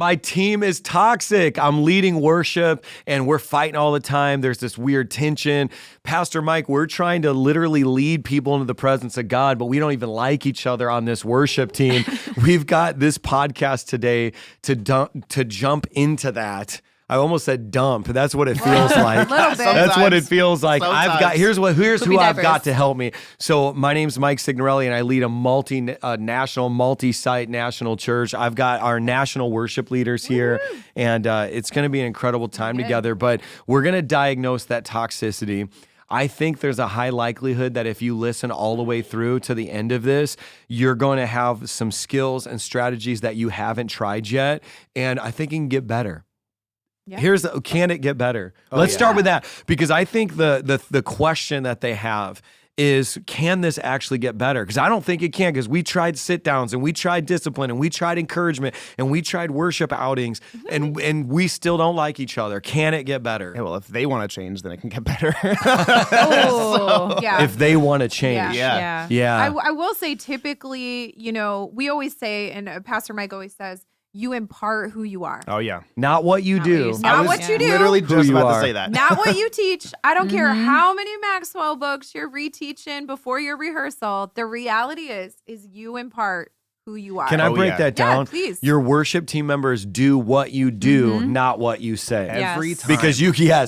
My team is toxic. I'm leading worship and we're fighting all the time. There's this weird tension. Pastor Mike, we're trying to literally lead people into the presence of God, but we don't even like each other on this worship team. We've got this podcast today to jump into that. I almost said dump. That's what it feels like. That's what it feels like. Sometimes. Here's who I've got to help me. So my name's Mike Signorelli, and I lead a multi-national, multi-site national church. I've got our national worship leaders here, and it's going to be an incredible time together. But we're going to diagnose that toxicity. I think there's a high likelihood that if you listen all the way through to the end of this, you're going to have some skills and strategies that you haven't tried yet, and I think it can get better. Yeah. Can it get better? Let's start with that, because I think the question that they have is, can this actually get better? Because I don't think it can, because we tried sit downs and we tried discipline and we tried encouragement and we tried worship outings and we still don't like each other. Can it get better? Yeah, well, if they want to change, then it can get better. If they want to change. Yeah. I will say, typically, we always say, and Pastor Mike always says, you impart who you are. Oh, yeah. Not what you do. Not what you do. Literally just about to say that. Not what you teach. I don't care how many Maxwell books you're reteaching before your rehearsal. The reality is you impart who you are. Can I break that down? Yeah, please. Your worship team members do what you do, not what you say. Every time. Because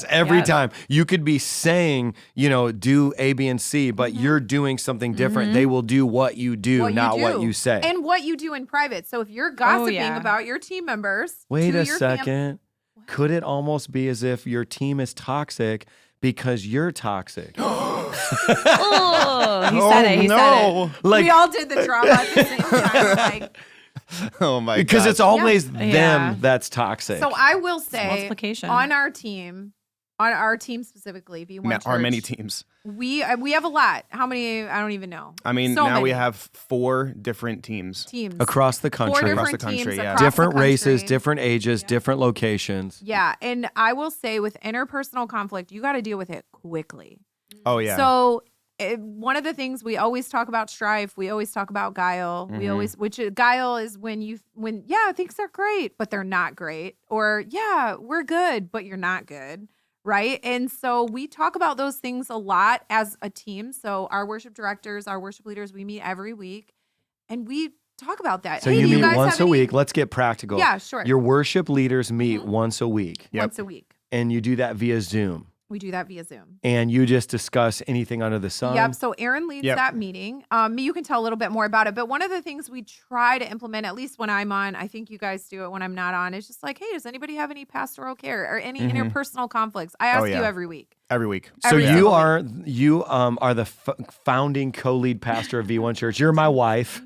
every time. You could be saying, do A, B, and C, but you're doing something different. They will do what you do, not what you say. And what you do in private. So if you're gossiping about your team members. Wait a second. Could it almost be as if your team is toxic because you're toxic? He said it. He said it. We all did the drama at the same time. Oh my god! Because it's always them that's toxic. So I will say, multiplication. on our team specifically, V1 Church, are many teams. We have a lot. How many? I don't even know. I mean, so now many. we have 4 different teams across the country. Across different races, different ages, different locations. Yeah, and I will say, with interpersonal conflict, you got to deal with it quickly. Oh yeah. So one of the things we always talk about strife, we always talk about guile. Guile is when things are great, but they're not great, or we're good, but you're not good. Right. And so we talk about those things a lot as a team. So our worship directors, our worship leaders, we meet every week and we talk about that. So you meet once a week. Let's get practical. Yeah, sure. Your worship leaders meet once a week. Once a week. And you do that via Zoom. We do that via Zoom. And you just discuss anything under the sun. Yep. So Aaron leads that meeting. You can tell a little bit more about it. But one of the things we try to implement, at least when I'm on, I think you guys do it when I'm not on, is just like, hey, does anybody have any pastoral care or any interpersonal conflicts? I ask you every week. Every week. So you are the founding co-lead pastor of V1 Church. You're my wife.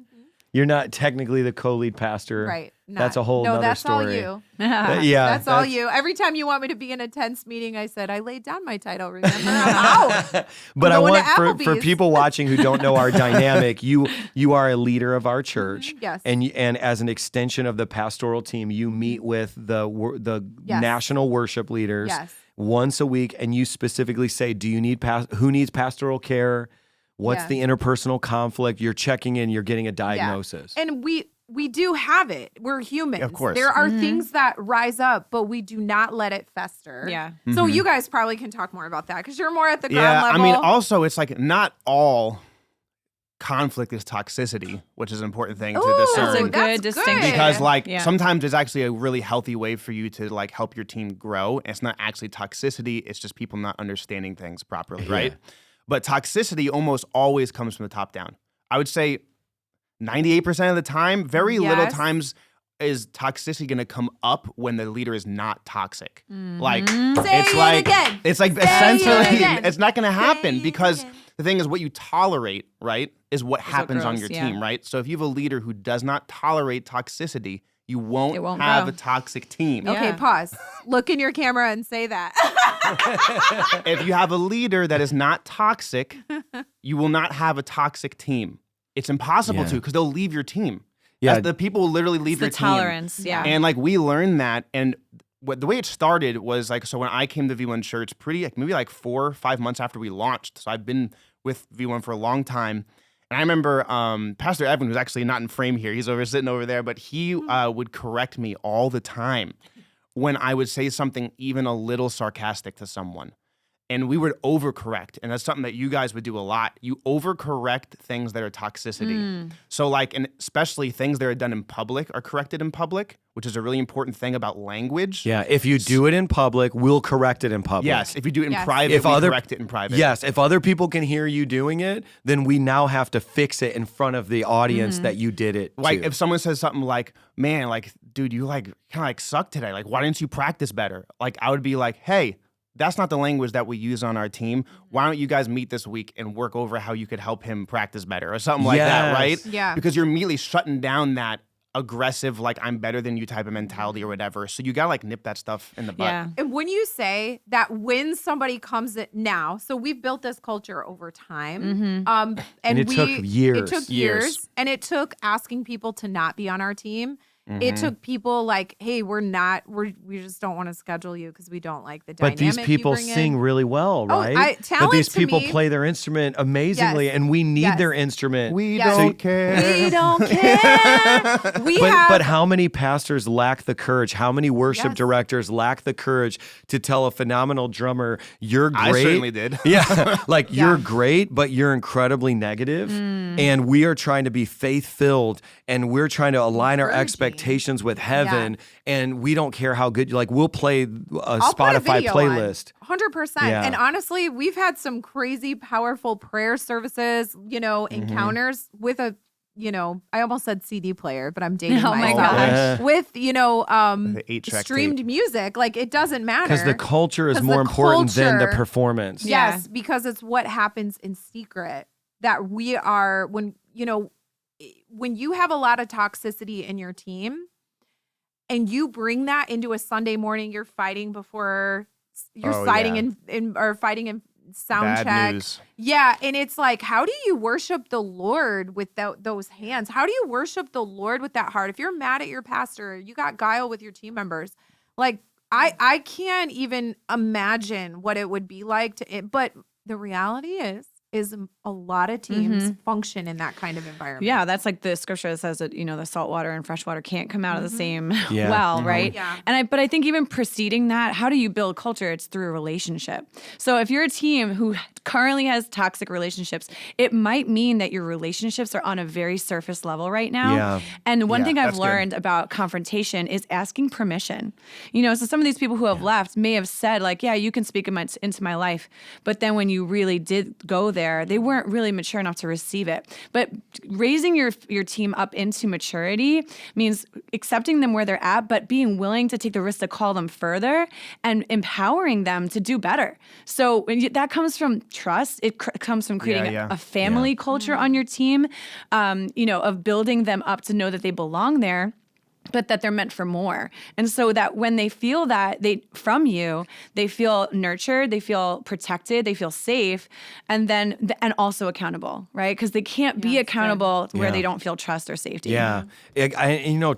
You're not technically the co-lead pastor. Right. That's a whole other story. All you. That's all you. Every time you want me to be in a tense meeting, I said, I laid down my title. Remember, I'm out. But I want for people watching who don't know our dynamic, you are a leader of our church. Yes. And as an extension of the pastoral team, you meet with the national worship leaders once a week, and you specifically say, do you need who needs pastoral care? What's the interpersonal conflict? You're checking in, you're getting a diagnosis. And we do have it. We're humans. Of course. There are things that rise up, but we do not let it fester. Yeah. So you guys probably can talk more about that because you're more at the ground level. I mean, also, it's like not all conflict is toxicity, which is an important thing to discern. That's a good distinction. Because sometimes it's actually a really healthy way for you to help your team grow. And it's not actually toxicity. It's just people not understanding things properly, right? But toxicity almost always comes from the top down. I would say 98% of the time, very little times is toxicity going to come up when the leader is not toxic. It's essentially, it's not going to happen because the thing is what you tolerate, right, is what happens on your team, right? So if you have a leader who does not tolerate toxicity, you won't have a toxic team. Yeah. Okay, pause. Look in your camera and say that. If you have a leader that is not toxic, you will not have a toxic team. It's impossible to because they'll leave your team. Yeah, the people will literally leave your team. Tolerance, And we learned that, and the way it started was so when I came to V1 Church, maybe 4 or 5 months after we launched. So I've been with V1 for a long time. And I remember Pastor Evan, who's actually not in frame here, he's sitting over there, but he would correct me all the time when I would say something even a little sarcastic to someone. And we would overcorrect. And that's something that you guys would do a lot. You overcorrect things that are toxicity. So like, and especially things that are done in public are corrected in public, which is a really important thing about language. Yeah, if you do it in public, we'll correct it in public. Yes, if you do it in Yes. private, we correct it in private. Yes, if other people can hear you doing it, then we now have to fix it in front of the audience that you did it Like to. if someone says something like, man, like, dude, you like kind of like suck today. Like, why didn't you practice better? Like, I would be like, hey, that's not the language that we use on our team. Why don't you guys meet this week and work over how you could help him practice better or something like that, right? Yeah. Because you're immediately shutting down that aggressive, like I'm better than you type of mentality or whatever. So you gotta like nip that stuff in the butt. Yeah. And when you say that when somebody comes in now, so we've built this culture over time. And it took years. It took Years. and it took asking people to not be on our team. Mm-hmm. It took people like, hey, we just don't want to schedule you because we don't like the dynamic. But these people you bring sing in. really well, right? Talent but these to people me- play their instrument amazingly, Yes. and we need Yes. their instrument. We Yes. don't care. We don't care. But how many pastors lack the courage? How many worship Yes. directors lack the courage to tell a phenomenal drummer, you're great? I certainly did. Yeah, like Yeah. you're great, but you're incredibly negative. And we are trying to be faith-filled, and we're trying to align our Encouraging. expectations with heaven, and we don't care how good, like we'll play a I'll put a Spotify video playlist. 100%. Yeah. And honestly, we've had some crazy, powerful prayer services, encounters with a, I almost said CD player, but I'm dating Oh my myself. gosh. Yeah. With, The 8-track streamed tape. music. Like, it doesn't matter. Because the culture is 'Cause more the important than the culture- performance. Yeah. Yes, because it's what happens in secret that we are when you have a lot of toxicity in your team and you bring that into a Sunday morning, you're fighting before you're Oh, fighting yeah. fighting in sound Bad check. news. Yeah, and it's like, how do you worship the Lord with those hands? How do you worship the Lord with that heart? If you're mad at your pastor, you got guile with your team members. Like I can't even imagine what it would be like but the reality is a lot of teams function in that kind of environment. Yeah, that's like the scripture that says that, the salt water and fresh water can't come out of the same Yeah. well, right? Yeah. But I think even preceding that, how do you build culture? It's through a relationship. So if you're a team who currently has toxic relationships, it might mean that your relationships are on a very surface level right now. Yeah. And one Yeah, thing I've that's good. learned about confrontation is asking permission. So some of these people who have left may have said like, yeah, you can speak into my life. But then when you really did go there, they weren't really mature enough to receive it. But raising your team up into maturity means accepting them where they're at, but being willing to take the risk to call them further and empowering them to do better. So that comes from trust. It comes from creating Yeah. a family culture on your team, of building them up to know that they belong there, but that they're meant for more. And so that when they feel that from you, they feel nurtured, they feel protected, they feel safe, and also accountable, right? Because they can't be accountable where Yeah. they don't feel trust or safety. Yeah.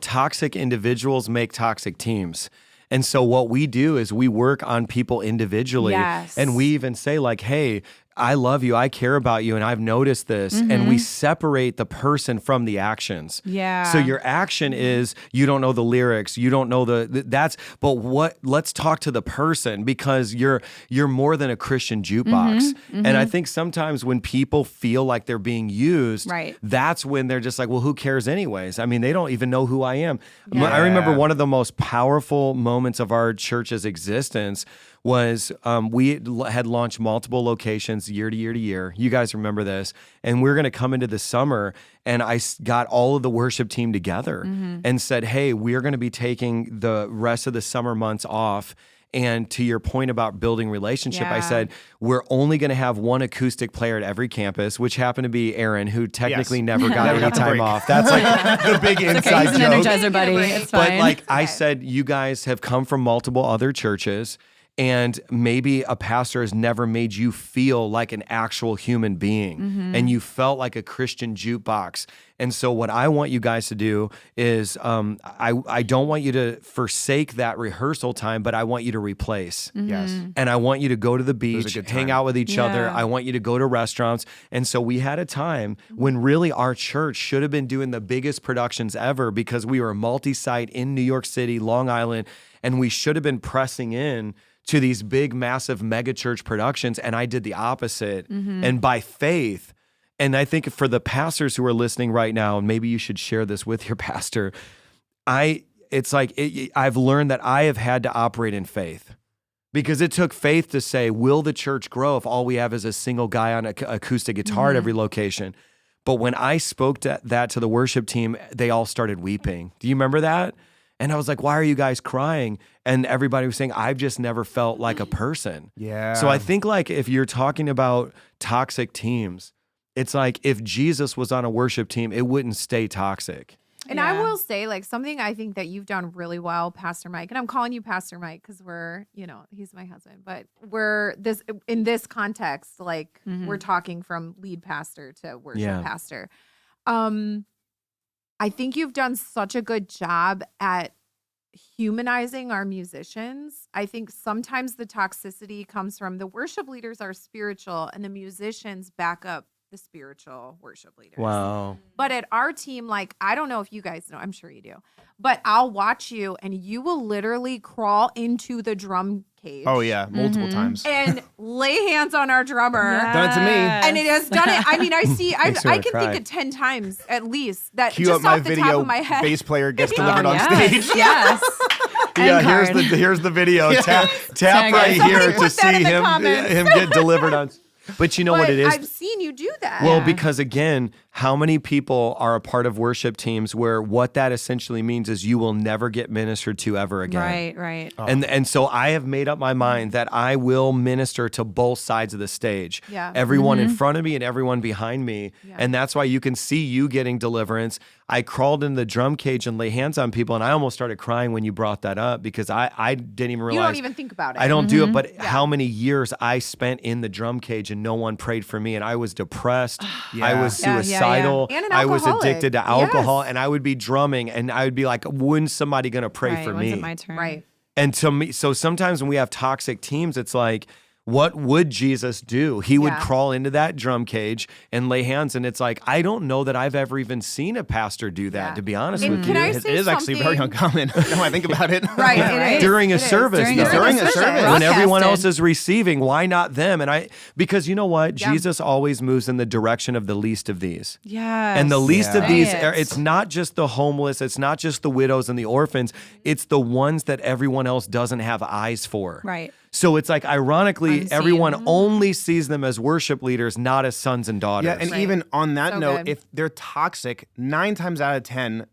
Toxic individuals make toxic teams. And so what we do is we work on people individually. Yes. And we even say like, hey, I love you, I care about you, and I've noticed this. And we separate the person from the actions. Yeah. So your action is you don't know the lyrics, you don't know let's talk to the person, because you're more than a Christian jukebox. And I think sometimes when people feel like they're being used, Right. that's when they're just like, well, who cares anyways? I mean, they don't even know who I am. I remember one of the most powerful moments of our church's existence was we had launched multiple locations year to year to year. You guys remember this. And we're going to come into the summer, and I got all of the worship team together and said, hey, we're going to be taking the rest of the summer months off. And to your point about building relationship, I Yeah. said, we're only going to have one acoustic player at every campus, which happened to be Aaron, who technically Yes. never got Never any got the time break. off. That's like the big Okay, inside he's an joke. energizer buddy. It's But fine. like I said, you guys have come from multiple other churches, and maybe a pastor has never made you feel like an actual human being, and you felt like a Christian jukebox. And so what I want you guys to do is I don't want you to forsake that rehearsal time, but I want you to replace. Yes. And I want you to go to the beach, good hang time. out with each other. Yeah. I want you to go to restaurants. And so we had a time when really our church should have been doing the biggest productions ever because we were multi-site in New York City, Long Island, and we should have been pressing in to these big, massive mega church productions. And I did the opposite. And by faith, and I think for the pastors who are listening right now, and maybe you should share this with your pastor, I've learned that I have had to operate in faith. Because it took faith to say, will the church grow if all we have is a single guy on an acoustic guitar at every location? But when I spoke that to the worship team, they all started weeping. Do you remember that? And I was like, why are you guys crying? And everybody was saying, I've just never felt like a person. Yeah. So I think like if you're talking about toxic teams, it's like if Jesus was on a worship team, it wouldn't stay toxic. And I will say, like, something I think that you've done really well, Pastor Mike, and I'm calling you Pastor Mike because we're, he's my husband, but we're in this context, like we're talking from lead pastor to worship pastor. I think you've done such a good job at humanizing our musicians. I think sometimes the toxicity comes from the worship leaders are spiritual and the musicians back up the spiritual worship leaders. Wow. But at our team, like, I don't know if you guys know, I'm sure you do, but I'll watch you and you will literally crawl into the drum cage. Oh yeah, multiple times. And lay hands on our drummer. Yes. Done it to me. And it has done it. I mean, I Makes me can wanna think cry. of 10 times at least that Cue just up my off the top video. of my head. Bass player gets delivered on yes. stage. Yes. Yeah, End card. here's the video. Tap Tag right it. here Somebody to put that see in the him comments. get delivered on. But you know what But it is? I've seen you do that. Well, because again, how many people are a part of worship teams where what that essentially means is you will never get ministered to ever again. Right. And so I have made up my mind that I will minister to both sides of the stage. Yeah. Everyone in front of me and everyone behind me. Yeah. And that's why you can see you getting deliverance. I crawled in the drum cage and lay hands on people, and I almost started crying when you brought that up because I didn't even realize. You don't even think about it. I don't do it, but how many years I spent in the drum cage and no one prayed for me, and I was depressed. I was Yeah, yeah, yeah. suicidal. And an I was alcoholic. addicted to alcohol, Yes. and I would be drumming, and I would be like, when's somebody going to pray Right. for When's me? it my turn? Right. And to me, so sometimes when we have toxic teams, it's like, what would Jesus do? He would Yeah. crawl into that drum cage and lay hands. And it's like, I don't know that I've ever even seen a pastor do that, Yeah. to be honest And with can you. I It say is actually very something? uncommon when I think about it. Right. Yeah, it right. is. During a It is. service, During though. a During a service. service. When everyone Broadcasted. else is receiving, why not them? Because you know what? Yeah. Jesus always moves in the direction of the least of these. Yes. And the least of Yeah. these, Say it. it's not just the homeless, it's not just the widows and the orphans, it's the ones that everyone else doesn't have eyes for. Right. So it's like, ironically, Unseen. everyone only sees them as worship leaders, not as sons and daughters. Yeah, and Right. even on that So note, good. if they're toxic, 9 times out of 10,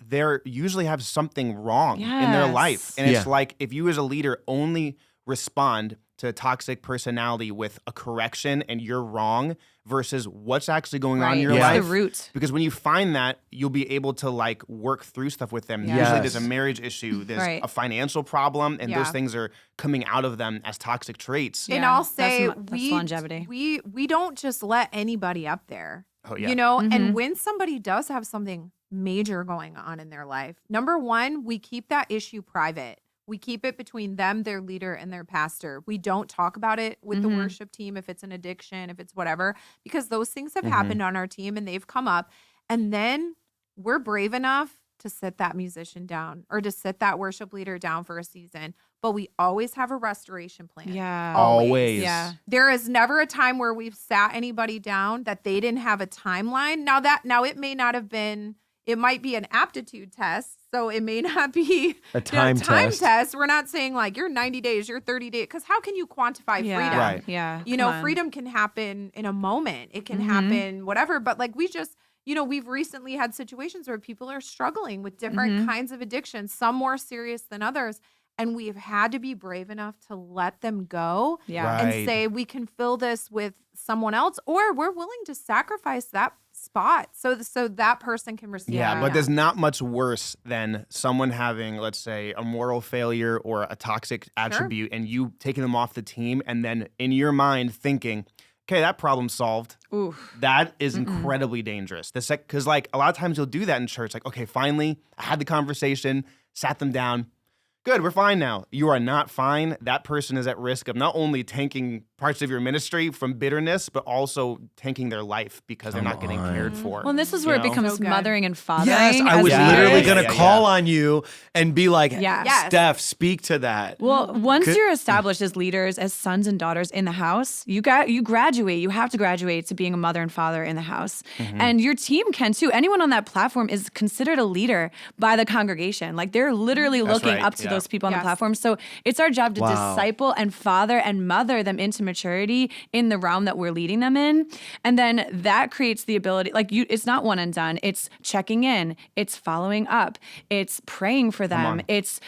they usually have something wrong in their life. Yes. And it's Yeah. like if you as a leader only respond to a toxic personality with a correction and you're wrong versus what's actually going on in your Yeah. life. It's the root. Because when you find that, you'll be able to like work through stuff with them. Yes. Usually there's a marriage issue, there's Right. a financial problem, and Yeah. those things are coming out of them as toxic traits. And Yeah, I'll say that's longevity. we don't just let anybody up there. Oh, yeah. You know, and when somebody does have something major going on in their life, number one, we keep that issue private. We keep it between them, their leader, and their pastor. We don't talk about it with the worship team if it's an addiction, if it's whatever, because those things have happened on our team and they've come up. And then we're brave enough to sit that musician down or to sit that worship leader down for a season. But we always have a restoration plan. Yeah. Always. Yeah. There is never a time where we've sat anybody down that they didn't have a timeline. Now it may not have been, it might be an aptitude test. So it may not be A time test. We're not saying like you're 90 days, you're 30 days. Because how can you quantify Yeah. freedom? Right. Yeah. You know, freedom can happen in a moment. It can happen, whatever. But like we just, we've recently had situations where people are struggling with different kinds of addictions, some more serious than others. And we've had to be brave enough to let them go Yeah. Right. and say, we can fill this with someone else, or we're willing to sacrifice that spot so that person can receive. Yeah, it. but there's not much worse than someone having, let's say, a moral failure or a toxic attribute and you taking them off the team and then in your mind thinking, okay, that problem's solved. Ooh. That is incredibly dangerous. Because like a lot of times you'll do that in church. Like, okay, finally, I had the conversation, sat them down. Good, we're fine now. You are not fine. That person is at risk of not only tanking parts of your ministry from bitterness, but also tanking their life because they're not getting cared for. Well, and this is where it becomes So good. mothering and fathering. Yes, I as was Yeah. literally leaders. going to Yeah, call on you and be like, Yes. Steph, speak to that. Well, once you're established as leaders, as sons and daughters in the house, you graduate. You have to graduate to being a mother and father in the house. And your team can too. Anyone on that platform is considered a leader by the congregation. Like they're literally looking right, up to yeah. those people on the Yes. platform. So it's our job to Wow. disciple and father and mother them into maturity in the realm that we're leading them in. And then that creates the ability, like it's not one and done. It's checking in. It's following up. It's praying for them. It's,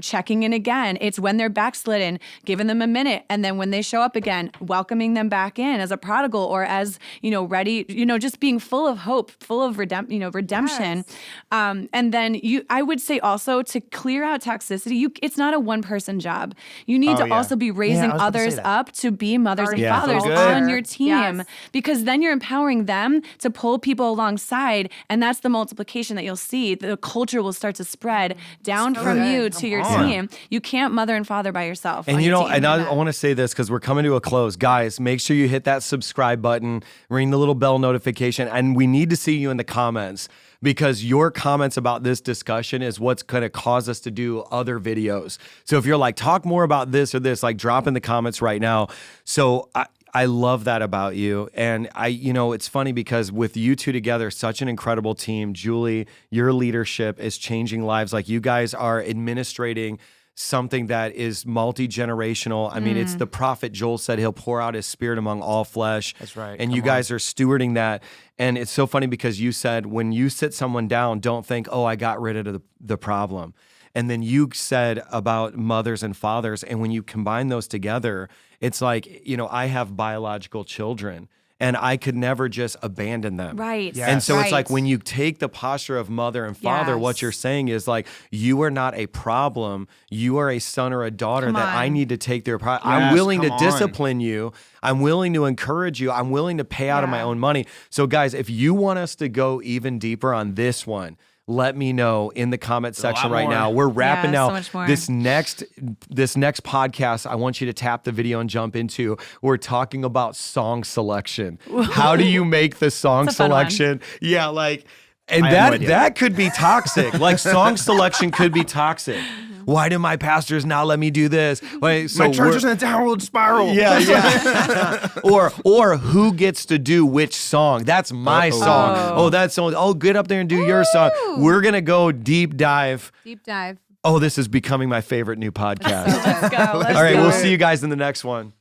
checking in again. It's when they're backslidden, giving them a minute. And then when they show up again, welcoming them back in as a prodigal or as, ready, just being full of hope, full of redemption. And then I would say also to clear out toxicity, it's not a one-person job. You need to yeah. also be raising I was about to say others that. up to be mothers and Yeah. fathers So good. on your team Yes. because then you're empowering them to pull people alongside, and that's the multiplication that you'll see. The culture will start to spread down from good. you to your on. team. You can't mother and father by yourself. And on your team. and I want to say this because we're coming to a close. Guys, make sure you hit that subscribe button, ring the little bell notification, and we need to see you in the comments because your comments about this discussion is what's going to cause us to do other videos. So if you're like, talk more about this or this, like drop in the comments right now. So I love that about you. And it's funny because with you two together, such an incredible team. Julie, your leadership is changing lives. Like you guys are administrating something that is multi-generational. I mean, it's the prophet Joel said he'll pour out his spirit among all flesh. That's right. And you guys are stewarding that. And it's so funny because you said when you sit someone down, don't think, oh, I got rid of the problem. And then you said about mothers and fathers. And when you combine those together, it's like, I have biological children. And I could never just abandon them. Right. Yes. And so it's like Right. when you take the posture of mother and father, what Yes. you're saying is like, you are not a problem. You are a son or a daughter Come that I on. need to take their pride. Yes, I'm willing to come on. discipline you. I'm willing to encourage you. I'm willing to pay out of my Yeah. own money. So guys, if you want us to go even deeper on this one, let me know in the comment section right more. now. We're wrapping Yeah, now. so much more. This next podcast, I want you to tap the video and jump into. We're talking about song selection. How do you make the song It's a fun one. selection? Yeah, and I have no idea. that could be toxic. Like song selection could be toxic. Why do my pastors not let me do this? Wait, so My church is in a downward spiral. yeah. or who gets to do which song? That's my song. Oh, that's song. Oh, get up there and do your song. We're gonna go deep dive. Deep dive. Oh, this is becoming my favorite new podcast. So good. Let's go. All right, we'll see you guys in the next one.